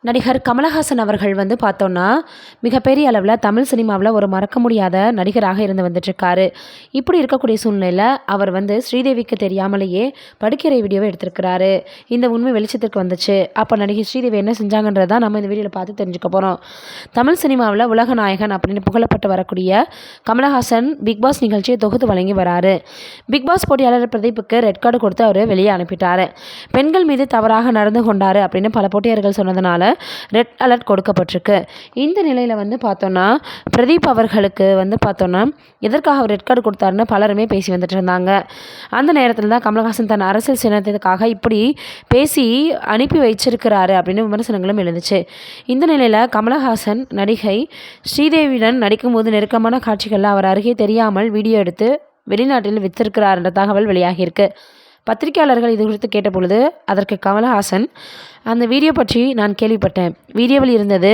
நடிகர் கமலஹாசன் அவர்கள் பார்த்தோன்னா மிகப்பெரிய அளவில் தமிழ் சினிமாவில் ஒரு மறக்க முடியாத நடிகராக இருந்து வந்துட்டுருக்காரு. இப்படி இருக்கக்கூடிய சூழ்நிலையில் அவர் ஸ்ரீதேவிக்கு தெரியாமலேயே படுக்கறை வீடியோவை எடுத்திருக்கிறாரு. இந்த உண்மை வெளிச்சத்திற்கு வந்துச்சு. அப்போ நடிகை ஸ்ரீதேவி என்ன செஞ்சாங்கன்றதை நம்ம இந்த வீடியோவில் பார்த்து தெரிஞ்சுக்க போகிறோம். தமிழ் சினிமாவில் உலக நாயகன் அப்படின்னு புகழப்பட்டு வரக்கூடிய கமலஹாசன் பிக் பாஸ் நிகழ்ச்சியை தொகுத்து வழங்கி வராரு. பிக் பாஸ் போட்டியாளர் பிரதீப்புக்கு ரெட் கார்டு கொடுத்து அவர் வெளியே அனுப்பிட்டார். பெண்கள் மீது தவறாக நடந்து கொண்டார் அப்படின்னு பல போட்டியாளர்கள் சொன்னதுனால ரெட் அலர்ட் கொடுக்கப்பட்டிருக்கு. இந்த நிலையில் பார்த்தோன்னா பிரதீப் அவர்களுக்கு பார்த்தோன்னா எதற்காக அவர் ரெட் கார்டு கொடுத்தாருன்னு பலருமே பேசி வந்துட்டு இருந்தாங்க. அந்த நேரத்தில் தான் கமலஹாசன் தன் அரசியல் சின்னத்துக்காக இப்படி பேசி அனுப்பி வச்சிருக்கிறாரு அப்படின்னு விமர்சனங்களும் எழுந்துச்சு. இந்த நிலையில் கமலஹாசன் நடிகை ஸ்ரீதேவியுடன் நடிக்கும்போது நெருக்கமான காட்சிகளில் அவர் அருகே தெரியாமல் வீடியோ எடுத்து வெளிநாட்டில் வித்திருக்கிறார் என்ற தகவல் வெளியாகியிருக்கு. பத்திரிகையாளர்கள் இது குறித்து கேட்டபொழுது அதற்கு கமலஹாசன், அந்த வீடியோ பற்றி நான் கேள்விப்பட்டேன், வீடியோவில் இருந்தது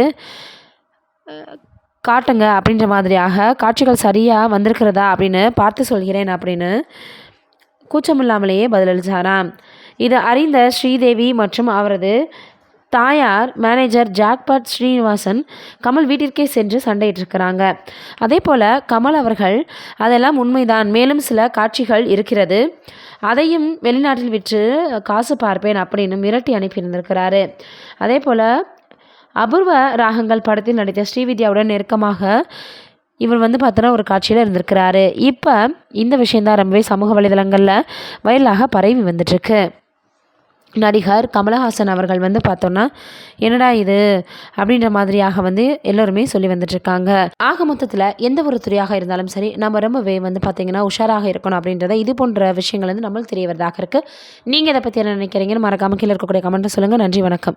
காட்டுங்க அப்படின்ற மாதிரியாக காட்சிகள் சரியாக வந்திருக்கிறதா அப்படின்னு பார்த்து சொல்கிறேன் அப்படின்னு கூச்சமில்லாமலேயே பதிலளித்தாராம். இது அறிந்த ஸ்ரீதேவி மற்றும் அவரது தாயார் மேனேஜர் ஜாக்பாட் ஸ்ரீனிவாசன் கமல் வீட்டிற்கே சென்று சண்டையிட்டிருக்கிறாங்க. அதே போல் கமல் அவர்கள் அதெல்லாம் உண்மைதான், மேலும் சில காட்சிகள் இருக்கிறது, அதையும் வெளிநாட்டில் விற்று காசு பார்ப்பேன் அப்படின்னு மிரட்டி அனுப்பியிருந்திருக்கிறாரு. அதே போல் அபூர்வ ராகங்கள் படத்தில் நடித்த ஸ்ரீவித்யாவுடன் நெருக்கமாக இவர் பார்த்தோன்னா ஒரு காட்சியில் இருந்திருக்கிறாரு. இப்போ இந்த விஷயந்தான் ரொம்பவே சமூக வலைதளங்களில் வைரலாக பரவி வந்துட்டுருக்கு. நடிகர் கமலஹாசன் அவர்கள் பார்த்தோன்னா என்னடா இது அப்படின்ற மாதிரியாக எல்லோருமே சொல்லி வந்துட்டுருக்காங்க. ஆக மொத்தத்தில் எந்த ஒரு துறையாக இருந்தாலும் சரி, நம்ம ரொம்பவே பார்த்திங்கன்னா உஷாராக இருக்கணும் அப்படின்றத இது போன்ற விஷயங்கள் நம்மளுக்கு தெரிய வரதாக இருக்குது. நீங்கள் இதை பற்றி என்ன நினைக்கிறீங்கன்னு மறக்காமல் கீழே இருக்கக்கூடிய கமெண்ட்டை சொல்லுங்கள். நன்றி, வணக்கம்.